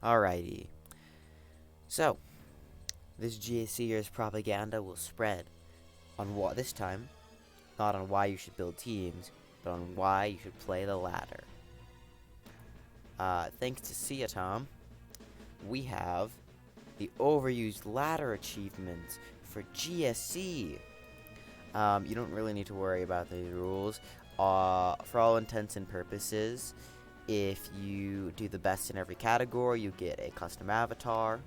Alrighty. So, this GSC year's propaganda will spread on what this time, not on why you should build teams, but on why you should play the ladder. Thanks to Sia Tom, we have the overused ladder achievements for GSC. You don't really need to worry about these rules. For all intents and purposes, if you do the best in every category, you get a custom avatar.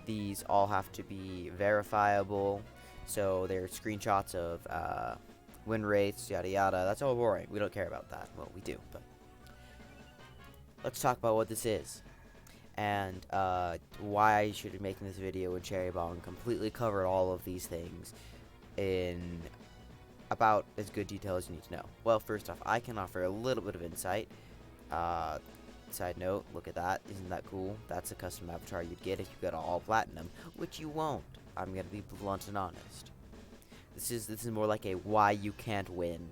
These all have to be verifiable, so they're screenshots of win rates, yada yada. That's all boring. We don't care about that. Well, we do, but let's talk about what this is and why I should be making this video in Cherry Bomb. Completely covered all of these things in about as good detail as you need to know. Well, first off, I can offer a little bit of insight. Side note, look at that. Isn't that cool? That's a custom avatar you'd get if you got all platinum, which you won't. I'm gonna be blunt and honest. This is more like a why you can't win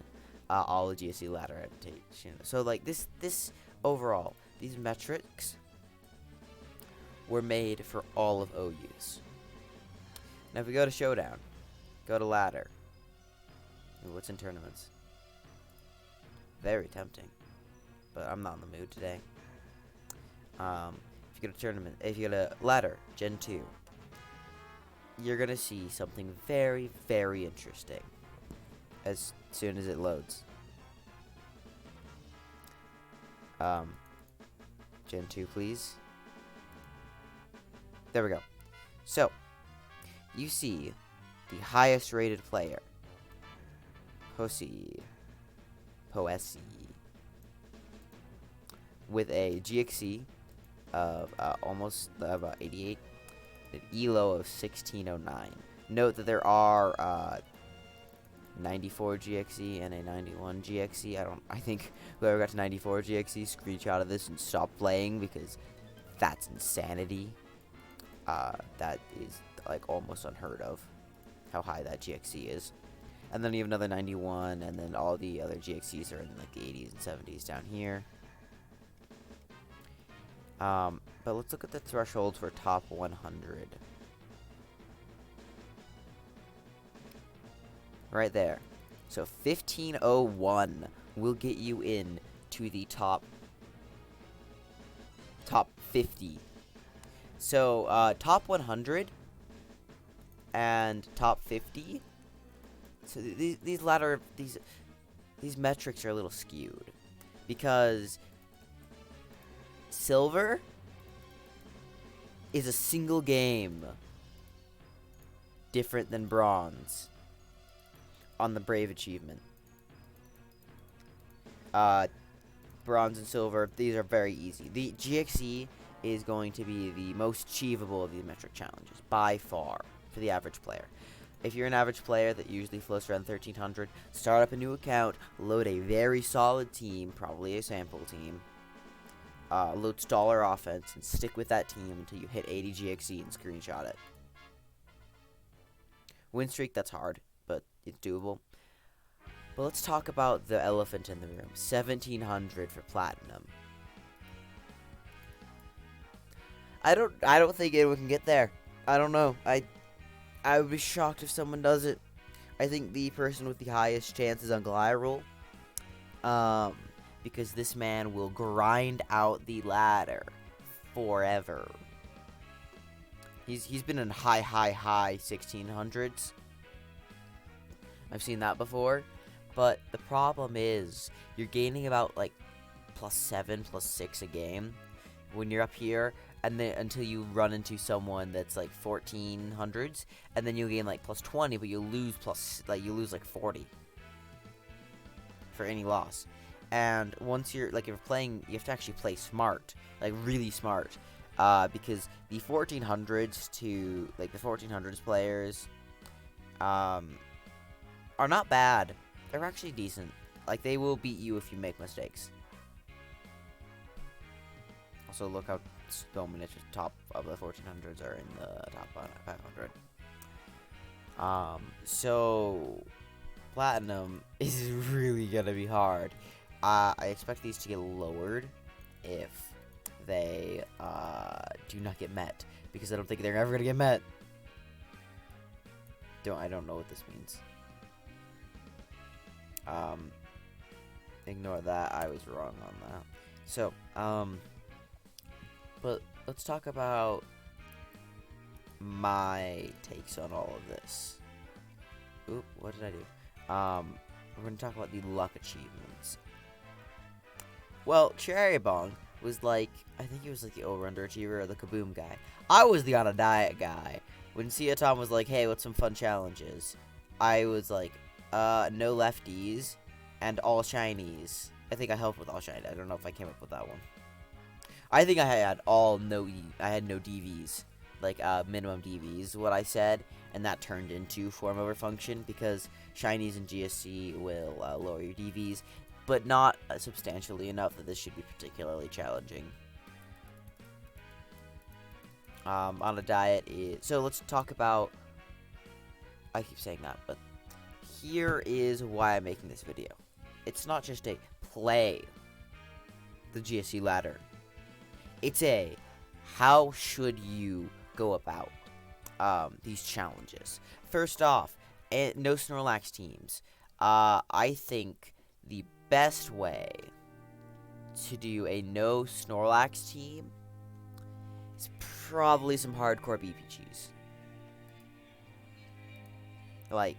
all the GSC ladder adaptation. So like this overall, these metrics were made for all of OUs. Now if we go to Showdown, go to ladder. Ooh, what's in tournaments? Very tempting, but I'm not in the mood today. If you go to tournament, if you go to ladder Gen 2, you're gonna see something very, very interesting as soon as it loads. Gen 2, please. There we go. So, you see the highest rated player, Poesi, with a GXC of almost about 88, an ELO of 1609. Note that there are 94 GXC and a 91 GXC. I think whoever got to 94 GXC screenshotted this and stopped playing because that's insanity. That is like almost unheard of how high that GXC is. And then you have another 91, and then all the other GXCs are in like the 80s and 70s down here. But let's look at the thresholds for top 100. Right there. So 1501 will get you in to the top 50. So top 100 and top 50. So these metrics are a little skewed because silver is a single game different than bronze on the Brave achievement. Bronze and silver, these are very easy. The GXC is going to be the most achievable of these metric challenges by far for the average player. If you're an average player that usually floats around 1300, start up a new account, load a very solid team, probably a sample team, load Staller offense, and stick with that team until you hit 80 GXC and screenshot it. Win streak, that's hard, but it's doable. But let's talk about the elephant in the room. 1700 for platinum. I don't think anyone can get there. I don't know. I would be shocked if someone does it. I think the person with the highest chance is Uncle Hyrule. Because this man will grind out the ladder forever. He's been in high 1600s. I've seen that before. But the problem is you're gaining about like +7, +6 a game when you're up here, and then until you run into someone that's like 1400s, and then you gain like +20, but you lose like 40 for any loss. And once you're like, if you're playing, you have to actually play smart, like really smart, because the 1400s to like the 1400s players are not bad. They're actually decent. Like, they will beat you if you make mistakes. Also, look how so many top of the 1400s are in the top 500. So platinum is really gonna be hard. I expect these to get lowered if they do not get met, because I don't think they're ever gonna get met. I don't know what this means. Ignore that. I was wrong on that. So, but let's talk about my takes on all of this. Oop, what did I do? We're going to talk about the luck achievements. Well, Cherry Bong was like, I think he was like the over-underachiever or the Kaboom guy. I was the on a diet guy. When Sia Tom was like, hey, what's some fun challenges? I was like, no lefties and all shinies. I think I helped with all shiny. I don't know if I came up with that one. I think I had no DVs, like minimum DVs, what I said, and that turned into form over function, because shinies and GSC will lower your DVs, but not substantially enough that this should be particularly challenging. On a diet so let's talk about, I keep saying that, but here is why I'm making this video. It's not just a play the GSC ladder. It's a how should you go about these challenges. First off, no Snorlax teams. I think the best way to do a no Snorlax team is probably some hardcore BPGs. Like,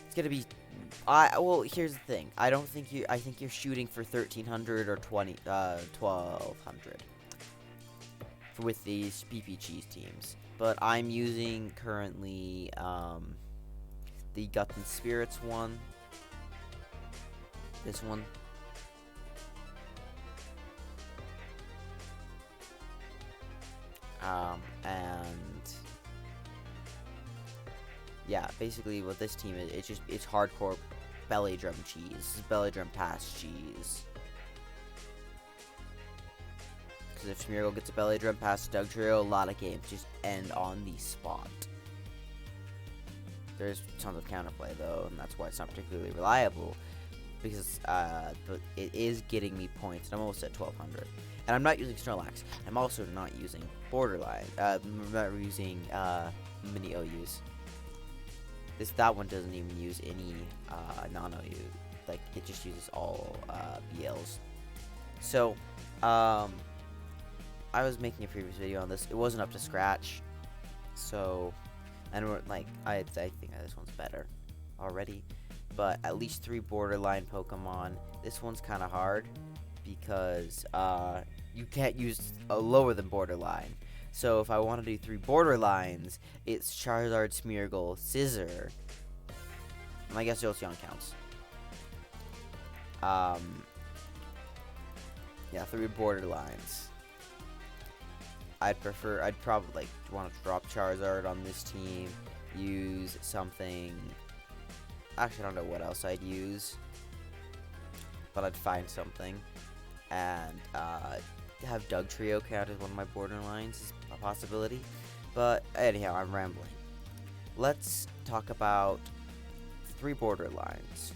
it's gonna be. Well, here's the thing. I think you're shooting for 1,300 or 1,200 with these BPGs teams. But I'm using currently the Guts and Spirits one. This one. And yeah, basically what this team is, it's hardcore belly drum cheese, belly drum pass cheese. Because if Smeargle gets a belly drum pass to Dugtrio, a lot of games just end on the spot. There's tons of counterplay though, and that's why it's not particularly reliable. Because but it is getting me points, and I'm almost at 1,200. And I'm not using Snorlax. I'm also not using Borderline. I'm not using mini OUs. That one doesn't even use any non-OU. Like, it just uses all BLs. So, I was making a previous video on this. It wasn't up to scratch. So, and like, I think this one's better already. But at least 3 Borderline Pokemon. This one's kind of hard because you can't use a lower than Borderline. So if I want to do 3 Borderlines, it's Charizard, Smeargle, Scizor, and I guess Jolteon counts. Yeah, 3 Borderlines. I'd probably like want to drop Charizard on this team, use something. Actually, I don't know what else I'd use, but I'd find something, and have Dugtrio count as one of my Borderlines is a possibility. But anyhow, I'm rambling. Let's talk about 3 Borderlines.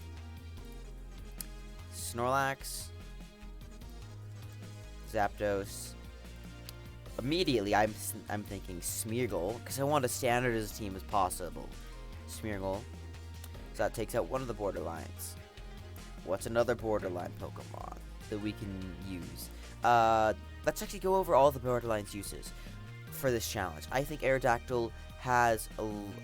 Snorlax, Zapdos. Immediately, I'm thinking Smeargle, because I want as standard as a team as possible. Smeargle. So that takes out one of the Borderlines. What's another Borderline Pokemon that we can use? Let's actually go over all the Borderlines uses for this challenge. I think Aerodactyl has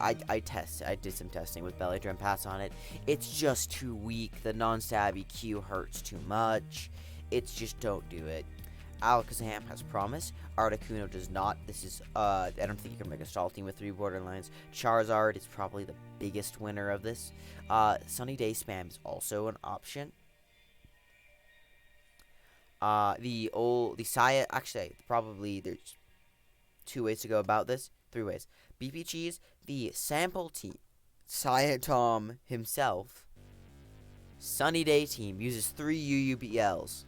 I did some testing with Belly Drum Pass on it. It's just too weak. The non-stabby Q hurts too much. It's just, don't do it. Alakazam has Promise. Articuno does not. This is I don't think you can make a stall team with 3 Borderlines. Charizard is probably the biggest winner of this. Sunny Day Spam is also an option. The Saya, actually, probably there's 2 ways to go about this. 3 ways. BP Cheese, the sample team, Saya Tom himself, Sunny Day team uses 3 UUBLs.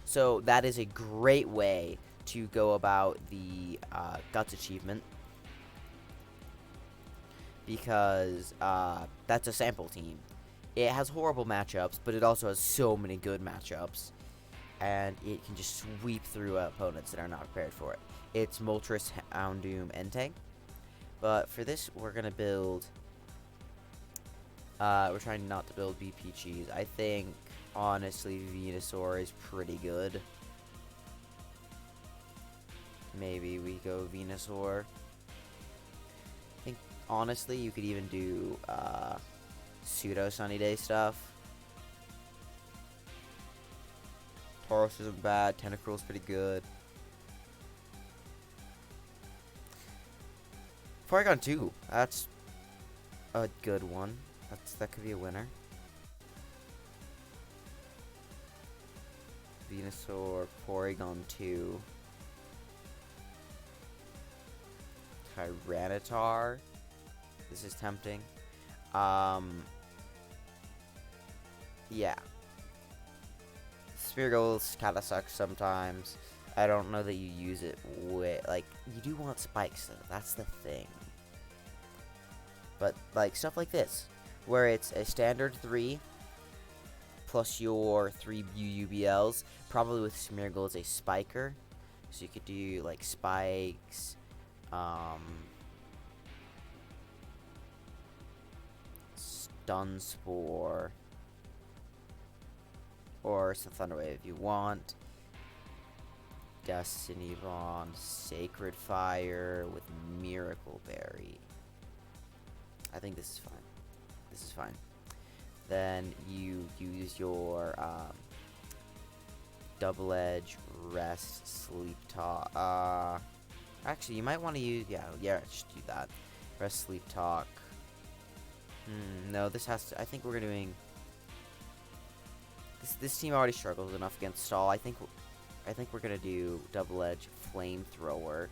So that is a great way to go about the Guts achievement, because that's a sample team. It has horrible matchups, but it also has so many good matchups. And it can just sweep through opponents that are not prepared for it. It's Moltres, Houndoom, Entei. But for this, we're going to build... we're trying not to build BP Cheese. I think, honestly, Venusaur is pretty good. Maybe we go Venusaur. I think, honestly, you could even do pseudo Sunny Day stuff. Tauros isn't bad. Tentacruel's pretty good. Porygon 2. That's a good one. That could be a winner. Venusaur, Porygon 2. Tyranitar. This is tempting. Yeah. Speargulls kinda sucks sometimes. I don't know that you use it with, like, you do want spikes though, that's the thing. But, like, stuff like this, where it's a standard 3, plus your 3 UUBLs, probably with Smeargle as a spiker. So you could do, like, spikes, Stun Spore, or some Thunder Wave if you want. Destiny Bond, Sacred Fire with Miracle Berry. I think this is fine. This is fine. Then you use your Double Edge, Rest, Sleep Talk. Actually, you might want to use, yeah, just do that. Rest, Sleep Talk. No, this has to, I think we're doing, this team already struggles enough against Stall. I think we're gonna do Double Edge, Flamethrower,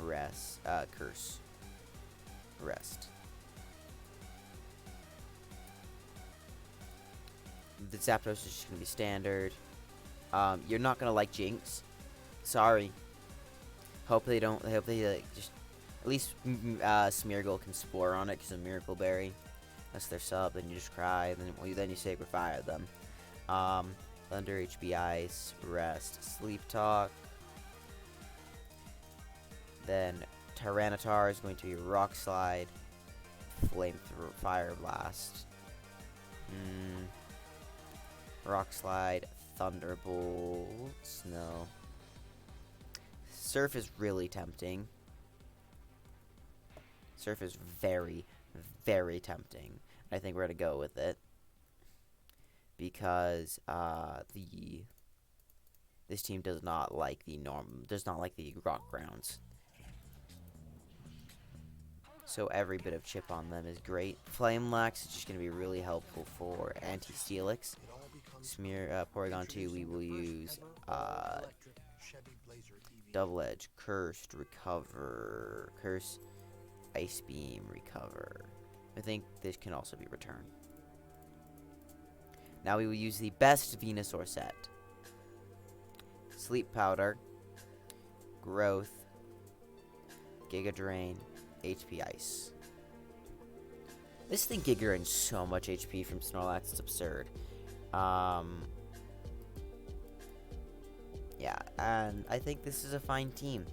Rest, Curse, Rest. The Zapdos is just gonna be standard. You're not gonna like Jinx. Sorry. Hope they don't. Hope they like just at least Smeargle can Spore on it because of Miracle Berry. That's their sub. Then you just cry. Then you Sacred Fire them. Thunder, HB Ice, Rest, Sleep Talk. Then Tyranitar is going to be Rock Slide, Fire Blast. Rock Slide, Thunderbolts. No. Surf is really tempting. Surf is very, very tempting. I think we're gonna go with it because this team does not like the rock grounds. So every bit of chip on them is great. Flame Lax is just gonna be really helpful for anti-Steelix. Porygon 2, we will use Double Edge, Cursed, Recover, Curse, Ice Beam, Recover. I think this can also be returned. Now we will use the best Venusaur set. Sleep Powder, Growth, Giga Drain, HP Ice. This thing Giga Drains so much HP from Snorlax, it's absurd. Yeah, and I think this is a fine team.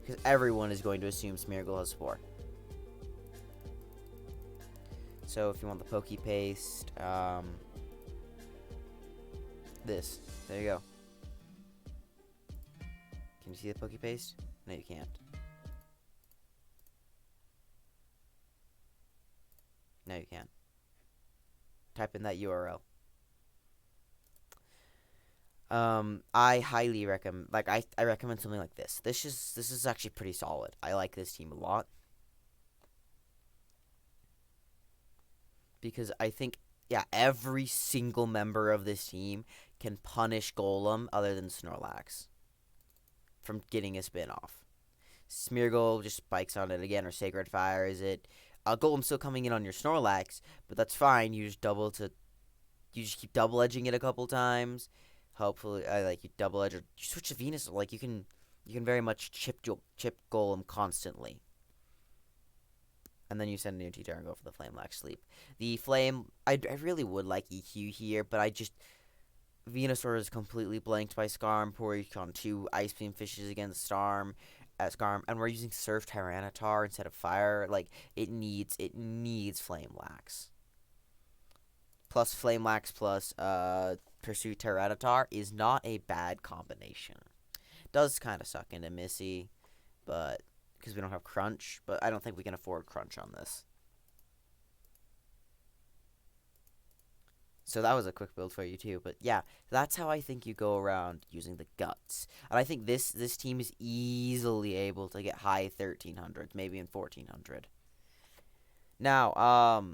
Because everyone is going to assume Smeargle has Spore. So if you want the Poke Paste, this. There you go. Can you see the Poke Paste? No, you can't. No, you can't. Type in that URL. I highly recommend, like, I recommend something like this. This is actually pretty solid. I like this team a lot. Because I think, yeah, every single member of this team can punish Golem other than Snorlax from getting a spin off. Smeargle just spikes on it again, or Sacred Fire is it. Golem's still coming in on your Snorlax, but that's fine. You just keep double edging it a couple times. Hopefully, like you double edge or you switch to Venus. Like you can very much chip Golem constantly. And then you send a new teacher and go for the Flame Lax Sleep. The Flame, I really would like EQ here, but I just, Venusaur is completely blanked by Skarm. Porygon 2 Ice Beam fishes against Skarm, and we're using Surf Tyranitar instead of Fire. Like, it needs Flame Lax. Plus Flame Lax plus Pursue Tyranitar is not a bad combination. Does kind of suck into Missy, but because we don't have Crunch, but I don't think we can afford Crunch on this. So that was a quick build for you too, but yeah, that's how I think you go around using the Guts. And I think this team is easily able to get high 1300s, maybe in 1400. Now,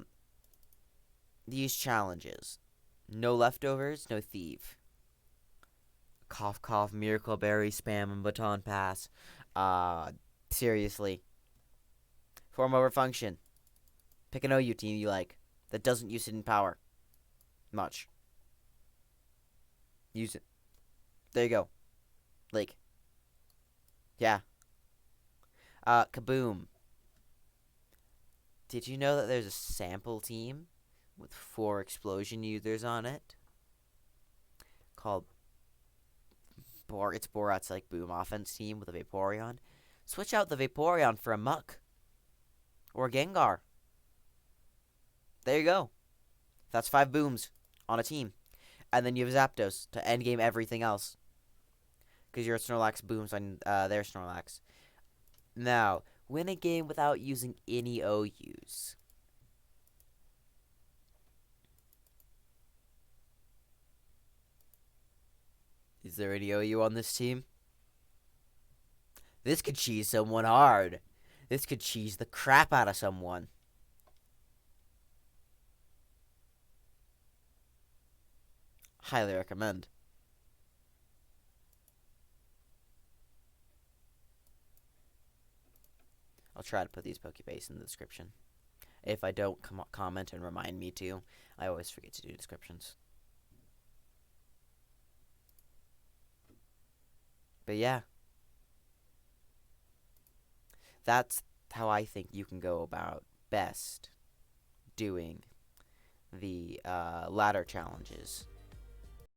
these challenges. No leftovers, no thief. Cough cough, Miracle Berry spam and Baton Pass. Seriously. Form over function. Pick an OU team you like that doesn't use hidden power much. Use it. There you go. Like, yeah. Kaboom. Did you know that there's a sample team with 4 explosion users on it? Called it's Borat's like boom offense team with a Vaporeon. Switch out the Vaporeon for a Muck. Or a Gengar. There you go. That's 5 booms on a team. And then you have Zapdos to endgame everything else. Because your Snorlax booms on their Snorlax. Now, win a game without using any OUs. Is there any OU on this team? This could cheese someone hard. This could cheese the crap out of someone. Highly recommend. I'll try to put these Pokebase in the description. If I don't comment and remind me to, I always forget to do descriptions. But yeah. That's how I think you can go about best doing the ladder challenges.